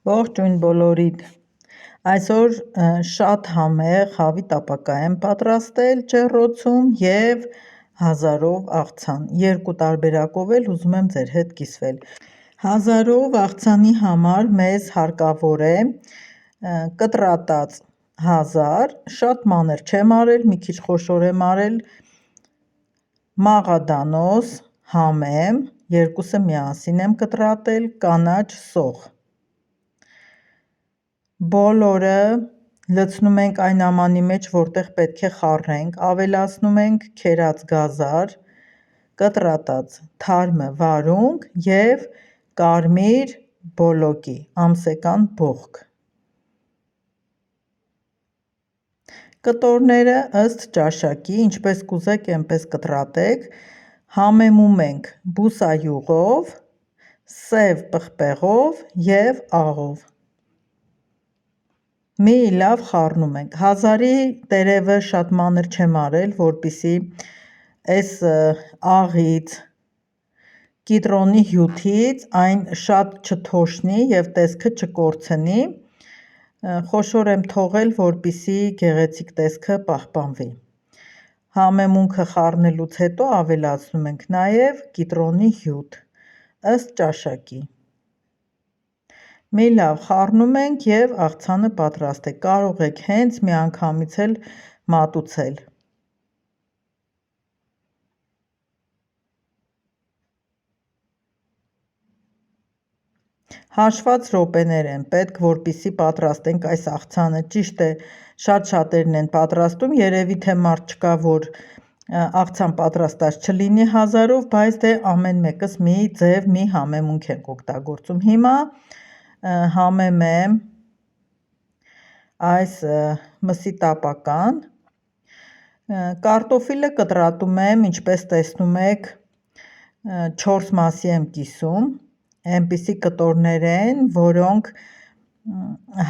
Ողջույն բոլորիդ, այսօր շատ համեղ հավի տապակա եմ պատրաստել ջեռոցում և 1000-ով աղցան, երկու տարբերակով էլ ուզում եմ ձեր հետ կիսվել։ 1000-ով աղցանի համար մեզ հարկավոր է կտրատած 1000, շատ մանր չեմ արել, մի քիչ խոշոր եմ արել, մաղադանոց, համեմ, երկուսը միասին եմ կտրատել, կանաչ սոխ։ Բոլորը լցնում ենք այն ամանի մեջ, որտեղ պետք է խառնենք, ավելացնում ենք քերած գազար, կտրատած թարմը վարունգ և կարմիր բոլոկի ամսեկան բողոք։ Կտորները ըստ ճաշակի, ինչպես կուզեք այնպես կտրատեք, համեմում ենք բուսայուղով, սև պղպեղով և աղով։ Մի լավ խառնում ենք, 1000-ի տերևը շատ մանր չեմ արել, որպեսզի այս աղից, կիտրոնի հյութից այն շատ չթոշնի և տեսքը չկորցնի, խոշոր եմ թողել, որպեսզի գեղեցիկ տեսքը պահպանվի։ Համեմունքը խառնելուց հետո ավելացնում ենք նաև կիտրոնի հյութ, ըստ ճաշակի։ Մի լավ խառնում ենք և աղցանը պատրաստ է, կարող եք հենց միանգամից էլ մատուցել։ Հաշված րոպեներ են պետք, որպեսզի պատրաստենք այս աղցանը, ճիշտ է, շատ-շատերն են պատրաստում, երևի թե մարդ չկա, որ աղցան պատրաստած չլինի 1000-ով, բայց դե ամեն մեկս մի ձև, մի համեմունք ենք օգտագործում։ Հիմա համեմեմ այս մսի տապական, կարտոֆիլը կտրատում եմ, ինչպես տեսնում եք, 4 մասի եմ կիսում, այնպիսի կտորներ են, որոնք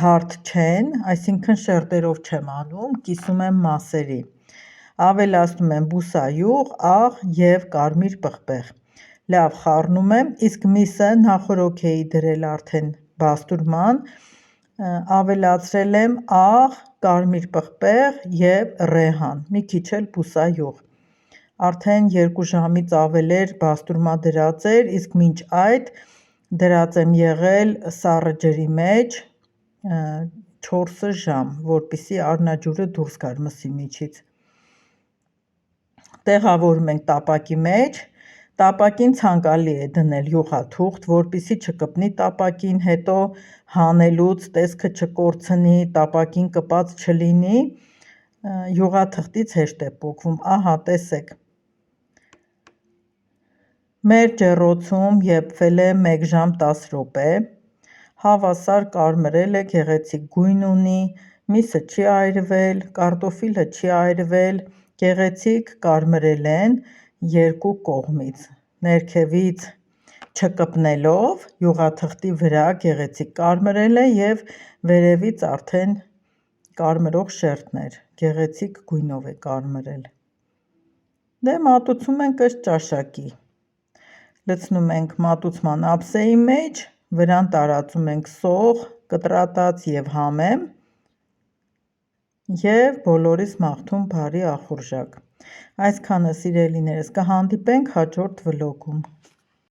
հարթ չեն, այսինքն շերտերով չեմ անում, կիսում եմ մասերի, ավելացնում եմ բուսայուղ, աղ և կարմիր պղպեղ, լավ խառնում եմ, իսկ միսը նախօրոք էի դրել արդեն բաստուրման, ավելացրել եմ աղ, կարմիր պղպեղ և ռեհան, մի քիչ էլ բուսայուղ, արդեն 2 ժամից ավել էր բաստուրմա դրած էր, իսկ մինչ այդ դրած եմ եղել սառը ջրի մեջ 4 ժամ, որպեսզի առնաջուրը դուրս գար մսի միջից։ Տեղավորում ենք տապակի մեջ, տապակին ցանկալի է դնել յուղաթուղթ, որպեսզի չկպնի տապակին, հետո հանելուց տեսքը չկորցնի, տապակին կպած չլինի, յուղաթղթից հեշտ է պոկվում, ահա տեսեք։ Մեր ջեռոցում եփվել է 1 ժամ 10 րոպե, հավասար կարմրել է, գեղեցիկ գույն ունի, միսը չի այրվել, կարտոֆիլը չի այրվել, գեղեցիկ կարմրել են երկու կողմից, ներքևից չկպնելով, յուղաթղթի վրա գեղեցիկ կարմրել է և վերևից արդեն կարմրող շերտներ, գեղեցիկ գույնով է կարմրել։ Դե մատուցում ենք ըստ ճաշակի, լցնում ենք մատուցման ափսեի մեջ, վրան տարածում ենք սոխ, կտրատած և համեմ և բոլորիս մաղթում բարի ախորժակ։ Այսքանը սիրելիներս, կհանդիպենք հաջորդ վլոգում։